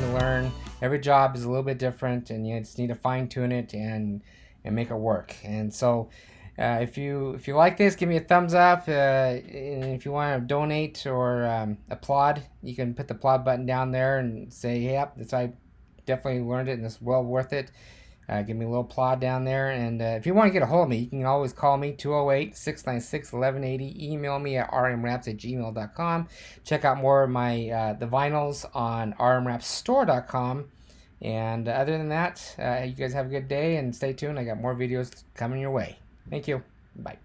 to learn. Every job is a little bit different, and you just need to fine tune it and make it work. And so, if you like this, give me a thumbs up. And if you want to donate or applaud, you can put the applaud button down there and say, "Yep, this I definitely learned it, and it's well worth it." Give me a little applaud down there. And if you want to get a hold of me, you can always call me 208-696-1180. Email me at rmwraps@gmail.com. Check out more of my the vinyls on rmwrapsstore.com. And other than that, you guys have a good day and stay tuned. I got more videos coming your way. Thank you. Bye.